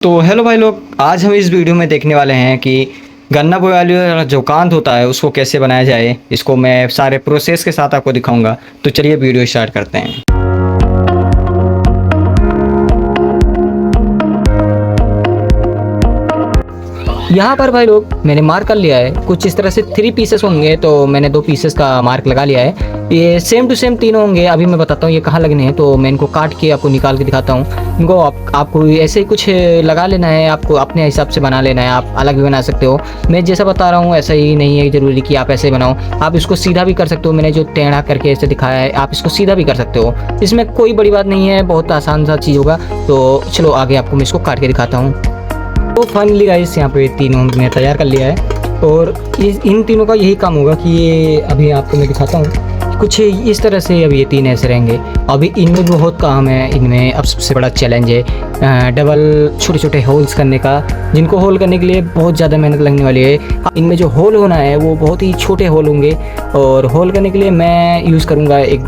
तो हेलो भाई लोग, आज हम इस वीडियो में देखने वाले हैं कि गन्ना बोने वाला जो कांद होता है उसको कैसे बनाया जाए। इसको मैं सारे प्रोसेस के साथ आपको दिखाऊंगा। तो चलिए वीडियो स्टार्ट करते हैं। यहाँ पर भाई लोग मैंने मार्क कर लिया है। कुछ इस तरह से 3 पीसेस होंगे, तो मैंने 2 पीसेस का मार्क लगा लिया है। ये सेम टू सेम तीनों होंगे। अभी मैं बताता हूँ ये कहाँ लगने हैं। तो मैं इनको काट के आपको निकाल के दिखाता हूँ। इनको आपको ऐसे ही कुछ लगा लेना है, आपको अपने हिसाब से बना लेना है। आप अलग भी बना सकते हो। मैं जैसा बता रहा हूँ ऐसा ही नहीं है ज़रूरी कि आप ऐसे बनाओ। आप इसको सीधा भी कर सकते हो। मैंने जो टेढ़ा करके ऐसे दिखाया है, आप इसको सीधा भी कर सकते हो। इसमें कोई बड़ी बात नहीं है, बहुत आसान सा चीज़ होगा। तो चलो आगे आपको मैं इसको काट के दिखाता हूँ। तो फाइनली गाइस यहाँ पे तीनों हमने तैयार कर लिया है और इन तीनों का यही काम होगा कि ये अभी आपको मैं दिखाता हूँ कुछ इस तरह से। अब ये 3 ऐसे रहेंगे। अभी इनमें बहुत काम है। इनमें अब सबसे बड़ा चैलेंज है डबल छोटे छोटे होल्स करने का, जिनको होल करने के लिए बहुत ज़्यादा मेहनत लगने वाली है। इनमें जो होल होना है वो बहुत ही छोटे होल होंगे और होल करने के लिए मैं यूज़ करूँगा एक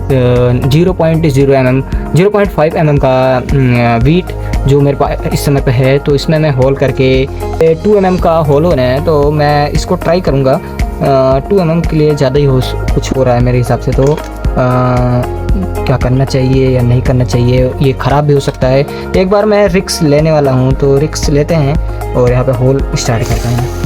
0.0 mm 0.5 mm का वीट जो मेरे पास इस समय पे है। तो इसमें मैं होल करके 2 mm का होल होना है। तो मैं इसको ट्राई करूँगा। 2 mm के लिए ज़्यादा ही कुछ हो रहा है मेरे हिसाब से। तो क्या करना चाहिए या नहीं करना चाहिए, ये ख़राब भी हो सकता है। एक बार मैं रिस्क लेने वाला हूँ, तो रिस्क लेते हैं और यहाँ पे होल स्टार्ट करते हैं।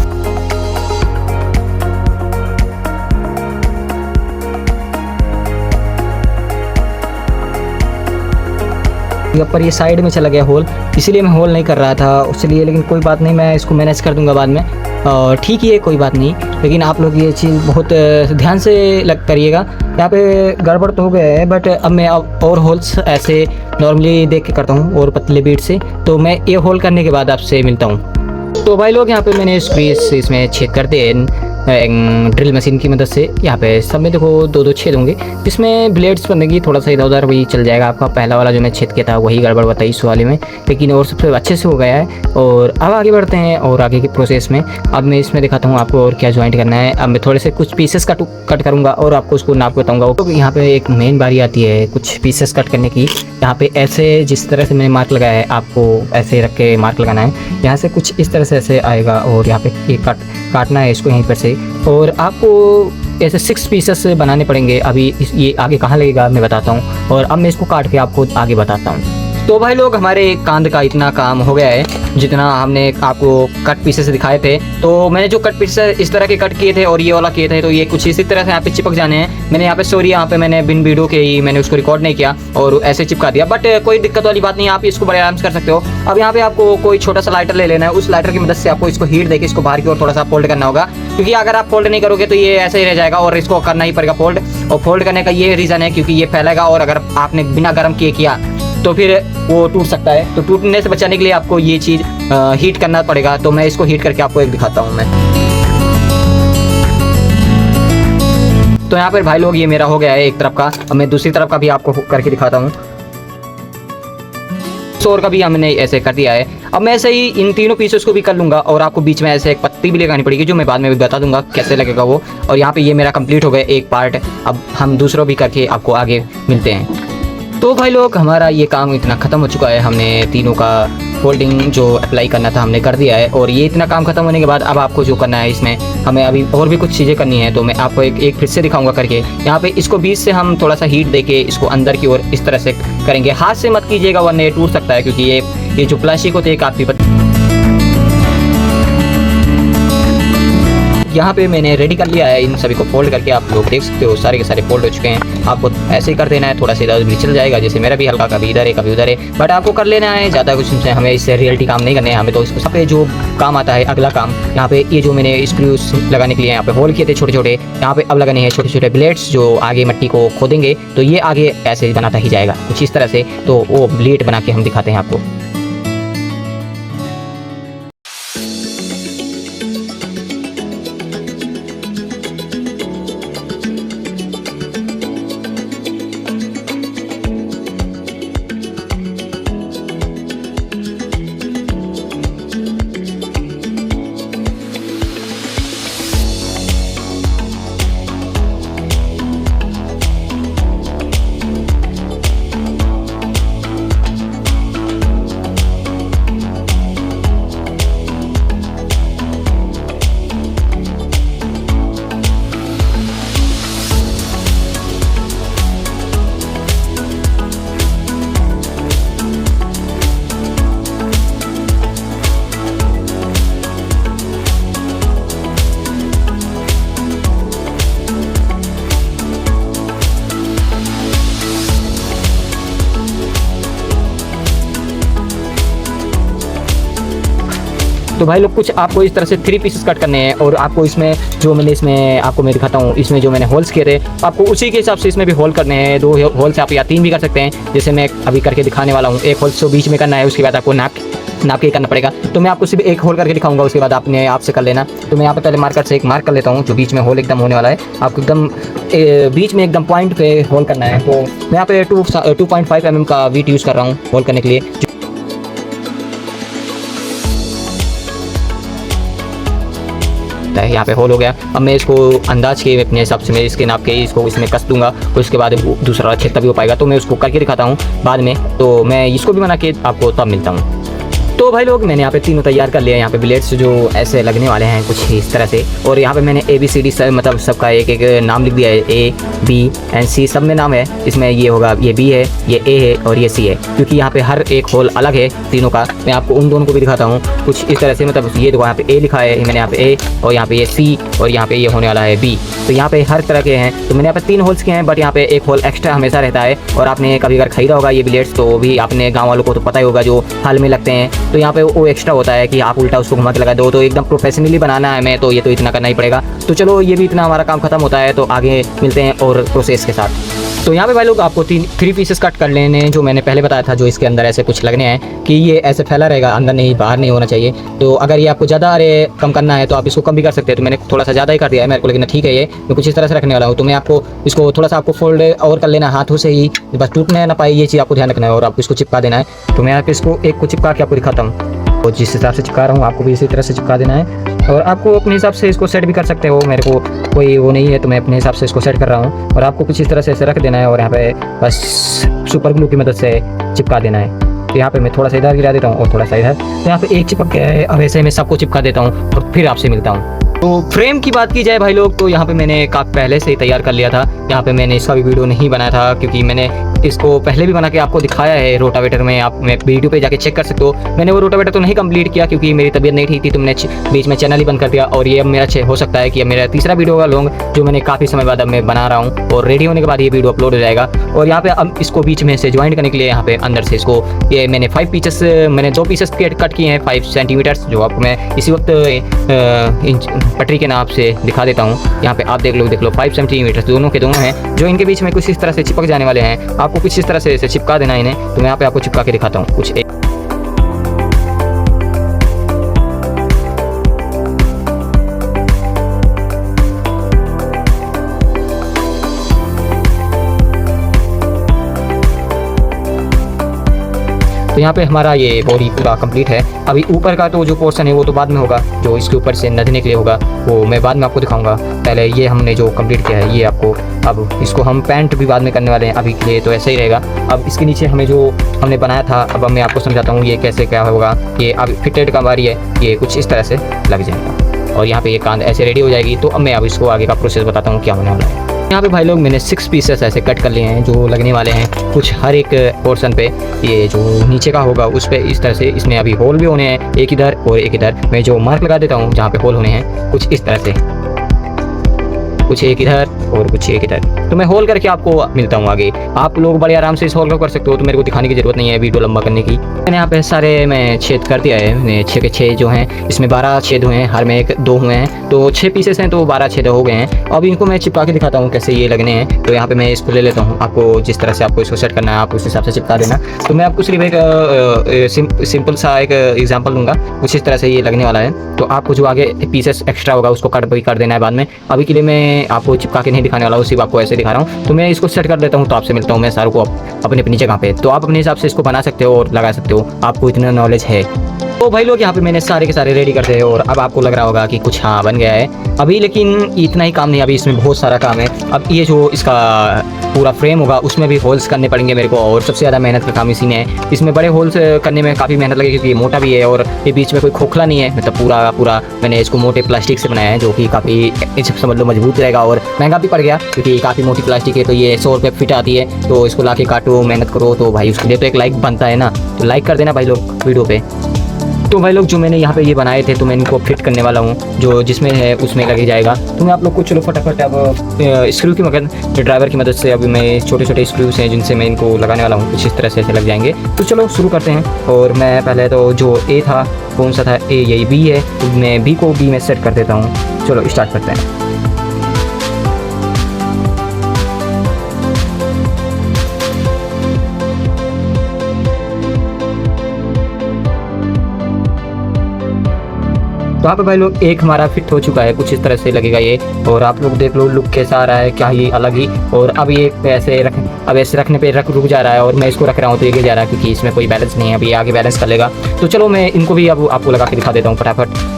पर ये साइड में चला गया होल, इसीलिए मैं होल नहीं कर रहा था उसलिए। लेकिन कोई बात नहीं, मैं इसको मैनेज कर दूंगा बाद में। ठीक ही है, कोई बात नहीं। लेकिन आप लोग ये चीज़ बहुत ध्यान से करिएगा। यहाँ पे गड़बड़ तो हो गया है, बट अब मैं और होल्स ऐसे नॉर्मली देख के करता हूँ और पतले बीट से। तो मैं ये होल करने के बाद आपसे मिलता हूँ। तो भाई लोग यहाँ पे मैंने स्क्रीज इसमें छेद कर दिए ड्रिल मशीन की मदद से। यहाँ पे सब में देखो 2-2 छेद होंगे। इसमें ब्लेड्स बनेगी, थोड़ा सा इधर उधर वही चल जाएगा। आपका पहला वाला जो मैं छेद किया था वही गड़बड़ बताई इस वाले में, लेकिन और सबसे अच्छे से हो गया है। और अब आगे बढ़ते हैं और आगे के प्रोसेस में। अब मैं इसमें दिखाता हूँ आपको और क्या ज्वाइंट करना है। अब मैं थोड़े से कुछ पीसेस कट करूँगा और आपको उसको नाप बताऊँगा। तो यहाँ पे एक मेन बारी आती है कुछ पीसेस कट करने की। यहाँ पे ऐसे जिस तरह से मैंने मार्क लगाया है, आपको ऐसे रख के मार्क लगाना है। यहाँ से कुछ इस तरह से ऐसे आएगा और यहाँ पे ये काटना है इसको यहीं पर से। और आपको ऐसे 6 पीसेस बनाने पड़ेंगे। अभी ये आगे कहाँ लगेगा मैं बताता हूँ, और अब मैं इसको काट के आपको आगे बताता हूँ। तो भाई लोग हमारे कांद का इतना काम हो गया है जितना हमने आपको कट पीसेस दिखाए थे। तो मैंने जो कट पीसेस इस तरह के कट किए थे और ये वाला किए थे, तो ये कुछ इसी तरह से यहाँ पे चिपक जाने हैं। मैंने यहाँ पे सॉरी, यहाँ पे मैंने बिन वीडियो के ही मैंने उसको रिकॉर्ड नहीं किया और ऐसे चिपका दिया। बट कोई दिक्कत वाली बात नहीं, आप इसको बड़े आराम से कर सकते हो। अब यहाँ पे आपको कोई छोटा सा लाइटर ले लेना है। उस लाइटर की मदद से आपको इसको हीट देके इसको बाहर की ओर थोड़ा सा फोल्ड करना होगा, क्योंकि अगर आप फोल्ड नहीं करोगे तो ये ऐसे ही रह जाएगा और इसको करना ही पड़ेगा फोल्ड। और फोल्ड करने का ये रीज़न है क्योंकि ये फैलेगा और अगर आपने बिना गर्म किया तो फिर वो टूट सकता है। तो टूटने से बचाने के लिए आपको ये चीज़ हीट करना पड़ेगा। तो मैं इसको हीट करके आपको एक दिखाता हूँ मैं। तो यहाँ पर भाई लोग ये मेरा हो गया है एक तरफ का। अब मैं दूसरी तरफ का भी आपको करके दिखाता हूँ। शोर का भी हमने ऐसे कर दिया है। अब मैं ऐसे ही इन तीनों पीसेस को भी कर लूँगा और आपको बीच में ऐसे एक पत्ती भी लगानी पड़ेगी, जो मैं बाद में भी बता दूंगा कैसे लगेगा वो। और यहाँ पे ये मेरा कंप्लीट हो गया एक पार्ट। अब हम दूसरों भी करके आपको आगे मिलते हैं। तो भाई लोग हमारा ये काम इतना ख़त्म हो चुका है। हमने तीनों का फोल्डिंग जो अप्लाई करना था हमने कर दिया है। और ये इतना काम खत्म होने के बाद अब आपको जो करना है, इसमें हमें अभी और भी कुछ चीज़ें करनी है। तो मैं आपको एक फिर से दिखाऊंगा करके। यहाँ पे इसको बीच से हम थोड़ा सा हीट देके इसको अंदर की ओर इस तरह से करेंगे। हाथ से मत कीजिएगा वरना ये टूट सकता है, क्योंकि ये जो प्लास्टिक होते हैं काफ़ी यहाँ पे मैंने रेडी कर लिया है। इन सभी को फोल्ड करके आप लोग देख सकते हो सारे के सारे फोल्ड हो चुके हैं। आपको ऐसे ही कर देना है, थोड़ा सा इधर भी चल जाएगा। जैसे मेरा भी हल्का कभी इधर है कभी उधर है, बट आपको कर लेना है। ज़्यादा कुछ हमें इससे रियलिटी काम नहीं करने हैं। हमें तो इस पे जो काम आता है अगला काम, यहाँ पे ये जो मैंने स्क्रूज लगाने के लिए यहाँ पे होल किए थे छोटे छोटे, यहाँ पे अब लगाने हैं छोटे छोटे ब्लेड्स जो आगे मिट्टी को खोदेंगे। तो ये आगे ऐसे बनाता ही जाएगा कुछ इस तरह से। तो वो ब्लेड बना के हम दिखाते हैं आपको। तो भाई लोग कुछ आपको इस तरह से 3 पीसेस कट करने हैं और आपको इसमें जो मैंने इसमें आपको मैं दिखाता हूँ, इसमें जो मैंने होल्स किए थे आपको उसी के हिसाब से इसमें भी होल करने हैं। 2 होल्स आप या 3 भी कर सकते हैं, जैसे मैं अभी करके दिखाने वाला हूँ। एक होल्स को बीच में करना है, उसके बाद आपको नाप के करना पड़ेगा। तो मैं आपको सिर्फ एक होल करके दिखाऊंगा, उसके बाद आपने आपसे कर लेना। तो मैं यहाँ पे पहले मार्कर से एक मार्क कर लेता हूँ, जो बीच में होल एकदम होने वाला है। आपको एकदम बीच में एकदम पॉइंट पे होल करना है। तो मैं यहाँ पे 2.5 mm का वीट यूज़ कर रहा हूँ होल करने के लिए। यहाँ पे होल हो गया। अब मैं इसको अंदाज के अपने हिसाब से मैं इसके नाप के इसको इसमें कस दूंगा, और उसके बाद दूसरा छेद तभी हो पाएगा। तो मैं उसको करके दिखाता हूँ बाद में, तो मैं इसको भी बना के आपको तब मिलता हूँ। तो भाई लोग मैंने यहाँ पे तीनों तैयार कर लिया। यहाँ पे ब्लेड्स जो ऐसे लगने वाले हैं कुछ इस तरह से, और यहाँ पे मैंने ABCD सब मतलब सबका एक एक नाम लिख दिया है। A B and C सब में नाम है। इसमें ये होगा, ये B है, ये A है और ये C है, क्योंकि यहाँ पे हर एक होल अलग है तीनों का। मैं आपको उन दोनों को भी दिखाता हूँ कुछ इस तरह से। मतलब ये देखो यहाँ पे A लिखा है, मैंने यहाँ पे A, और यहाँ पे ये C, और यहाँ पे ये होने वाला है B। तो यहाँ पे हर तरह के हैं। तो मैंने यहाँ पे 3 होल्स किए हैं, बट यहाँ पे एक होल एक्स्ट्रा हमेशा रहता है। और आपने कभी अगर खरीदा होगा ये ब्लेड्स, तो भी आपने गाँव वालों को तो पता ही होगा, जो हाल में लगते हैं। तो यहाँ पे वो एक्स्ट्रा होता है कि आप उल्टा उसको घुमा के लगा दो। तो एकदम प्रोफेशनली बनाना है हमें, तो ये तो इतना करना ही पड़ेगा। तो चलो ये भी इतना हमारा काम खत्म होता है, तो आगे मिलते हैं और प्रोसेस के साथ। तो यहाँ पे भाई लोग आपको 3 पीसेस कट कर लेने, जो मैंने पहले बताया था, जो इसके अंदर ऐसे कुछ लगने हैं कि ये ऐसे फैला रहेगा, अंदर नहीं बाहर नहीं होना चाहिए। तो अगर ये आपको ज़्यादा कम करना है तो आप इसको कम भी कर सकते हैं। तो मैंने थोड़ा सा ज़्यादा ही कर दिया है मेरे को, लेकिन ठीक है। ये मैं कुछ इस तरह से रखने वाला हूँ। तो मैं आपको इसको थोड़ा सा आपको फोल्ड और कर लेना हाथों से ही, बस टूटने ना पाए ये चीज़ आपको ध्यान रखना है, और आपको इसको चिपका देना है। तो मैं यहाँ पे इसको एक को चिपका के आपको दिखाता हूँ, और जिस हिसाब से चिपका रहा हूँ आपको भी इसी तरह से चिपका देना है। और आपको अपने हिसाब से इसको सेट भी कर सकते हो, मेरे को कोई वो नहीं है, तो मैं अपने हिसाब से इसको सेट कर रहा हूँ। और आपको कुछ इस तरह से ऐसे रख देना है, और यहाँ पे बस सुपर ग्लू की मदद से चिपका देना है। तो यहाँ पे मैं थोड़ा सा इधर गिरा देता हूँ और थोड़ा सा इधर। तो यहाँ पे एक चिपक गया है। अब ऐसे मैं सबको चिपका देता हूँ और फिर आपसे मिलता हूँ। तो फ्रेम की बात की जाए भाई लोग, तो यहाँ पे मैंने काफ़ी पहले से ही तैयार कर लिया था। यहाँ पे मैंने इसका भी वीडियो नहीं बनाया था, क्योंकि मैंने इसको पहले भी बना के आपको दिखाया है रोटावेटर में। आप मैं वीडियो पे जाके चेक कर सकते हो। मैंने वो रोटावेटर तो नहीं कंप्लीट किया, क्योंकि मेरी तबीयत नहीं ठीक थी, तो मैंने बीच में चैनल ही बंद कर दिया। और ये अब मेरा हो सकता है कि अब मेरा तीसरा वीडियो होगा लॉन्ग, जो मैंने काफ़ी समय बाद अब मैं बना रहा हूँ, और रेडी होने के बाद ये वीडियो अपलोड हो जाएगा। और यहाँ पे अब इसको बीच में से ज्वाइंट करने के लिए यहाँ पे अंदर से इसको ये मैंने 5 पीसेस मैंने 2 पीसेस कट किए हैं 5 सेंटीमीटर्स, जो आपको मैं इसी वक्त पटरी के नाप से दिखा देता हूँ। यहाँ पे आप देख लो 5 सेंटीमीटर दोनों के दोनों हैं, जो इनके बीच में कुछ इस तरह से चिपक जाने वाले हैं। आपको कुछ इस तरह से चिपका देना इन्हें। तो मैं यहाँ पे आपको चिपका के दिखाता हूँ कुछ तो यहाँ पे हमारा ये बॉडी पूरा कंप्लीट है। अभी ऊपर का तो जो पोर्शन है वो तो बाद में होगा, जो इसके ऊपर से नदने के लिए होगा वो मैं बाद में आपको दिखाऊंगा। पहले ये हमने जो कंप्लीट किया है ये आपको, अब इसको हम पैंट भी बाद में करने वाले हैं, अभी के लिए तो ऐसा ही रहेगा। अब इसके नीचे हमें जो हमने बनाया था, अब मैं आपको समझाता हूँ ये कैसे क्या होगा। ये अब फिटेड का बारी है, ये कुछ इस तरह से लग जाएगा, और यहाँ पे ये कांध ऐसे रेडी हो जाएगी। तो अब मैं अब इसको आगे का प्रोसेस बताता हूँ क्या होने वाला है। यहाँ पे भाई लोग मैंने 6 पीसेस ऐसे कट कर लिए हैं, जो लगने वाले हैं कुछ हर एक पोर्शन पे। ये जो नीचे का होगा उस पे इस तरह से, इसमें अभी होल भी होने हैं, एक इधर और एक इधर। मैं जो मार्क लगा देता हूँ जहाँ पे होल होने हैं, कुछ इस तरह से, कुछ एक इधर और कुछ एक इधर। तो मैं होल करके आपको मिलता हूँ आगे। आप लोग बड़े आराम से इस होल को कर सकते हो, तो मेरे को दिखाने की जरूरत नहीं है वीडियो लंबा करने की। मैंने यहाँ पे सारे मैं छेद कर दिया है, 6 के 6 जो हैं, इसमें 12 छेद हुए हैं, हर में 2 हुए हैं, तो 6 पीसेस हैं, तो 12 छेद हो गए हैं। अब इनको मैं चिपका के दिखाता हूँ कैसे ये लगने हैं। तो यहाँ पे मैं इसको ले लेता हूँ, आपको जिस तरह से आपको इसको सेट करना है आप उस हिसाब से चिपका देना। तो मैं आपको सिर्फ एक सिंपल सा एक एग्जाम्पल दूंगा, कुछ इस तरह से ये लगने वाला है। तो आपको जो आगे पीसेस एक्स्ट्रा होगा उसको कट भी कर देना है बाद में। अभी के लिए मैं आपको चिपका के नहीं दिखाने वाला हूँ, सिर्फ आपको ऐसे दिखा रहा हूँ। तो मैं इसको सेट कर देता हूँ, तो आपसे मिलता हूँ मैं सारों को अपनी अपनी जगह पे। तो आप अपने हिसाब से इसको बना सकते हो और लगा सकते हो, आपको इतना नॉलेज है। तो भाई लोग यहाँ पे मैंने सारे के सारे रेडी कर दिए, और अब आपको लग रहा होगा कि कुछ हाँ बन गया है अभी, लेकिन इतना ही काम नहीं, अभी इसमें बहुत सारा काम है। अब ये जो इसका पूरा फ्रेम होगा उसमें भी होल्स करने पड़ेंगे मेरे को, और सबसे ज़्यादा मेहनत का काम इसी में है। इसमें बड़े होल्स करने में काफ़ी मेहनत लगेगी, क्योंकि ये मोटा भी है और ये बीच में कोई खोखला नहीं है। मतलब पूरा मैंने इसको मोटे प्लास्टिक से बनाया है, जो कि काफ़ी समझ लो मजबूत रहेगा, और महंगा भी पड़ गया, क्योंकि काफ़ी मोटी प्लास्टिक है। तो ये 100 रुपये फिट आती है, तो इसको ला के काटो, मेहनत करो, तो भाई उसके लिए तो एक लाइक बनता है ना। तो लाइक कर देना भाई लोग वीडियो पे। तो भाई लोग जो मैंने यहाँ पे ये बनाए थे तो मैं इनको फिट करने वाला हूँ, जो जिसमें है उसमें लगे जाएगा। तो मैं आप लोग को चलो फटाफट अब स्क्रू की मदद, ड्राइवर की मदद से अभी मैं छोटे छोटे स्क्रूज हैं जिनसे मैं इनको लगाने वाला हूँ, कुछ इस तरह से ऐसे लग जाएंगे। तो चलो शुरू करते हैं। और मैं पहले तो जो ए था, कौन सा था, ए यही बी है, तो मैं बी को बी में सेट कर देता हूँ। चलो स्टार्ट करते हैं। तो यहाँ पे भाई लोग एक हमारा फिट हो चुका है, कुछ इस तरह से लगेगा ये। और आप लोग देख लो लुक कैसा आ रहा है, क्या ही अलग ही। और अब ये ऐसे अब ऐसे रखने पे रुक जा रहा है, और मैं इसको रख रहा हूँ तो ये गिर जा रहा है क्योंकि इसमें कोई बैलेंस नहीं है। अभी आगे बैलेंस कर लेगा। तो चलो मैं इनको भी अब आपको लगा के दिखा देता हूँ फटाफट।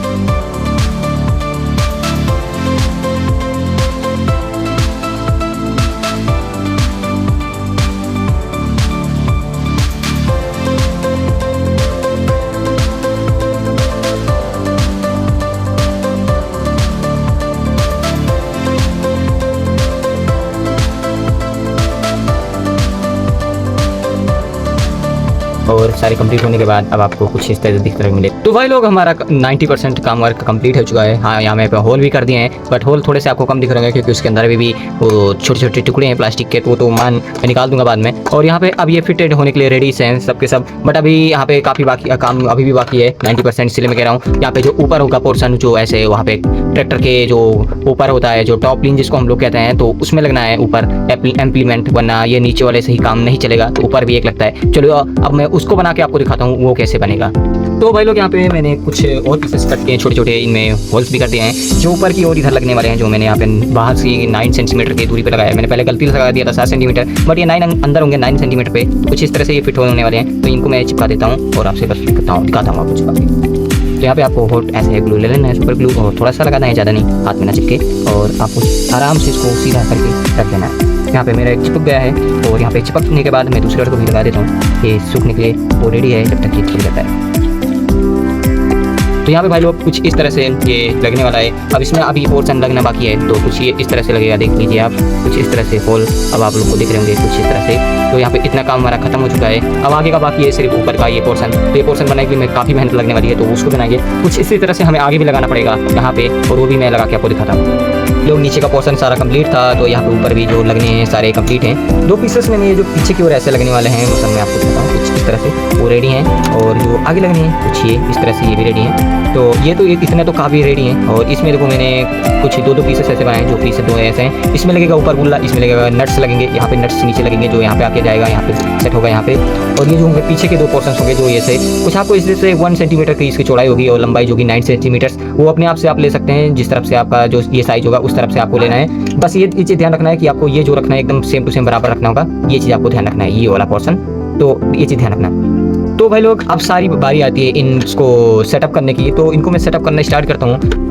और सारे कंप्लीट होने के बाद अब आपको कुछ इस तरह से दिखते मिले। तो भाई लोग हमारा 90% काम वर्क कंप्लीट हो चुका है। हाँ, यहाँ पे होल भी कर दिए हैं, बट होल थोड़े से आपको कम दिख रहे हैं क्योंकि उसके अंदर भी वो छोटे छोटे टुकड़े हैं प्लास्टिक के, तो मैं निकाल दूंगा बाद में। और यहाँ पे अब ये फिटेड होने के लिए रेडी हैं सबके सब। बट अभी यहाँ पे काफ़ी बाकी काम अभी भी बाकी है 90%, इसलिए मैं कह रहा हूँ यहाँ पे जो ऊपर होगा पोर्सन, जो ऐसे वहाँ पे ट्रैक्टर के जो ऊपर होता है, जो टॉप लिन जिसको हम लोग कहते हैं, तो उसमें लगना है ऊपर एम्प्लीमेंट, वरना ये नीचे वाले से ही काम नहीं चलेगा। तो ऊपर भी एक लगता है। चलो अब मैं उसको बना के आपको दिखाता हूँ वो कैसे बनेगा। तो भाई लोग यहाँ पे मैंने कुछ और पीसेस कट किए छोटे छोटे, इनमें होल्स भी कर दिए हैं जो ऊपर की ओर इधर लगने वाले हैं। जो मैंने यहाँ पे बाहर से 9 सेंटीमीटर की दूरी पे लगाया है। मैंने पहले गलती से लगा दिया था 7 सेंटीमीटर, बट ये 9 अंदर होंगे 9 सेंटीमीटर पे। कुछ इस तरह से ये फिट होने वाले हैं। तो इनको मैं चिपका देता हूँ और आपसे बस दिखाता हूँ आपको चिपका के। तो यहाँ पे आपको होट ऐसे ग्लू ले लेना है, सुपर ग्लू, और थोड़ा सा लगाना है, ज़्यादा नहीं, हाथ में ना चिपके। और आपको आराम से इसको सीधा करके रख देना है। यहाँ पे मेरा एक चिपक गया है, और यहाँ पे चिपकने के बाद मैं दूसरे को भी लगा देता हूँ। ये सूखने के लिए वो रेडी है जब तक ये ठीक रहता है। तो यहाँ पे भाई लोग कुछ इस तरह से ये लगने वाला है। अब इसमें अभी पोर्शन लगना बाकी है, तो कुछ ये इस तरह से लगेगा, देख लीजिए आप। कुछ इस तरह से होल अब आप लोग को दिख रहे होंगे कुछ इस तरह से। तो यहाँ पे इतना काम हमारा खत्म हो चुका है। अब आगे का बाकी है सिर्फ ऊपर का ये पोर्शन। तो ये पोर्शन बनाने के लिए काफ़ी मेहनत लगने वाली है, तो उसको बनाएंगे। कुछ इसी तरह से हमें आगे भी लगाना पड़ेगा यहाँ पे, और वो भी मैं लगा के आपको दिखाता हूँ। लोग नीचे का पोर्शन सारा कंप्लीट था, तो यहाँ पे ऊपर भी जो लगने हैं सारे कंप्लीट हैं। 2 पीसेस में ये जो पीछे की ओर ऐसे लगने वाले हैं, मतलब मैं आपको बताऊँ कुछ इस तरह से वो रेडी हैं। और जो आगे लगने हैं कुछ ये इस तरह से ये भी रेडी हैं। तो ये तो इतने तो काफ़ी रेडी हैं। और इसमें देखो मैंने कुछ 2 पीसेस ऐसे बनाए, जो पीस 2 ऐसे हैं। इसमें लगेगा ऊपर गुल्ला, इसमें लगेगा नट्स लगेंगे, यहाँ पे नट्स नीचे लगेंगे, जो यहाँ पे आके जाएगा, यहाँ पे सेट होगा यहाँ पे। और ये जो होंगे पीछे के 2 पोर्शन होंगे, जो ये से कुछ आपको इससे 1 सेंटीमीटर की इसकी चौड़ाई होगी, और लंबाई जो कि 9 सेंटीमीटर, वो अपने आप से आप ले सकते हैं। जिस तरफ से आपका जो ये साइज होगा उस तरफ से आपको लेना है। बस ये चीज़ ध्यान रखना है कि आपको ये जो रखना है एकदम सेम टू सेम बराबर रखना होगा। ये चीज़ आपको ध्यान रखना है, ये वाला पोर्शन, तो ये चीज़ ध्यान रखना। तो भाई लोग अब सारी बारी आती है इनको सेटअप करने की। तो इनको मैं सेटअप करना स्टार्ट करता हूँ।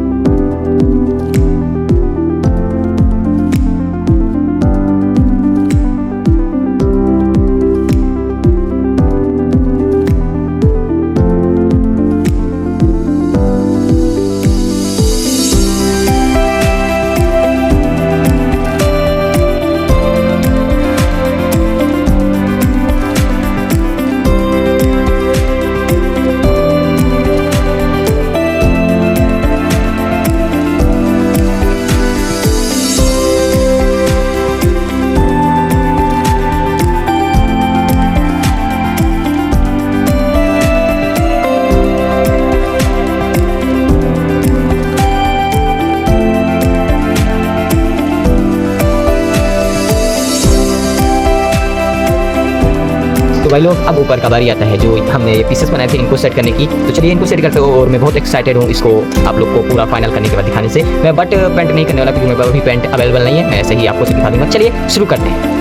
तो भाई लोग अब ऊपर का बारी आता है, जो हमने ये पीसेस बनाए थे इनको सेट करने की। तो चलिए इनको सेट करते हो, और मैं बहुत एक्साइटेड हूँ इसको आप लोग को पूरा फाइनल करने के बाद दिखाने से। मैं बट पेंट नहीं करने वाला क्योंकि मेरे पास अभी पेंट अवेलेबल नहीं है। मैं ऐसे ही आपको दिखा दूंगा। चलिए शुरू करते हैं।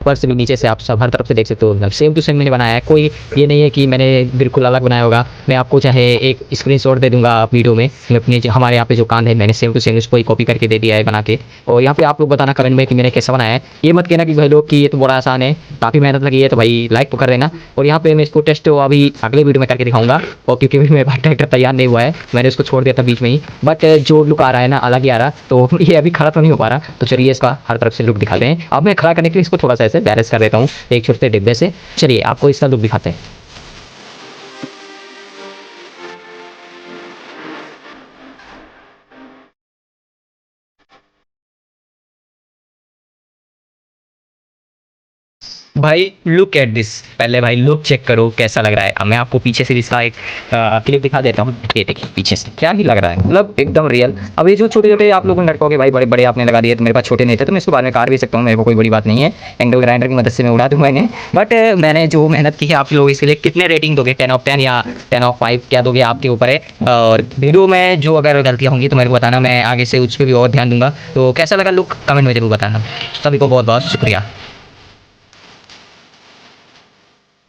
ऊपर से भी नीचे से आप सब हर तरफ से देख सकते हो, सेम टू सेम मैंने बनाया है। कोई ये नहीं है कि मैंने बिल्कुल अलग बनाया होगा। मैं आपको चाहे एक स्क्रीनशॉट दे दूंगा वीडियो में, मैं अपने हमारे यहाँ पे जो कान है मैंने सेम टू सेम उसको ही कॉपी करके दे दिया है बना के। और यहाँ पे आप लोग बताना कमेंट में कि मैंने कैसा बनाया है। ये मत कहना कि भाई लोग कि ये तो बड़ा आसान है, काफ़ी मेहनत लगी है, तो भाई लाइक तो कर देना। और यहाँ पे मैं इसको टेस्ट अभी अगले वीडियो में करके दिखाऊंगा। और क्योंकि मेरे पास ट्रैक्टर तैयार नहीं हुआ है, मैंने इसको छोड़ दिया था बीच में ही, बट जो लुक आ रहा है ना अलग ही आ रहा, तो ये अभी खड़ा तो नहीं हो पा रहा। तो चलिए इसका हर तरफ से लुक दिखाते हैं। अब मैं खड़ा करने के लिए इसको थोड़ा सा ऐसे बैलेंस कर देता हूँ एक छोटे डिब्बे से। चलिए आपको इसका लुक दिखाते हैं। भाई लुक एट दिस, पहले भाई लुक चेक करो कैसा लग रहा है। अब मैं आपको पीछे से इसका एक क्लिप दिखा देता हूँ। ये देखिए पीछे से क्या ही लग रहा है, मतलब एकदम रियल। अब ये जो छोटे छोटे आप लोगों ने लटकोगे भाई बड़े बड़े आपने लगा दिए, तो मेरे पास छोटे नहीं थे, तो मैं इसको बाद में काट भी सकता हूँ, मेरे को कोई बड़ी बात नहीं है। एंगल ग्राइंडर की मदद से मैं उड़ा दूंगा इन्हें। बट मैंने जो मेहनत की है आप लोग इसके लिए कितने रेटिंग दोगे, 10/10 या 10/5 क्या दोगे आपके ऊपर है। और वीडियो में जो अगर गलतियाँ होंगी तो मेरे को बताना, मैं आगे से उस पर भी और ध्यान दूंगा। तो कैसा लगा लुक कमेंट में जरूर बताना। सभी को बहुत बहुत शुक्रिया।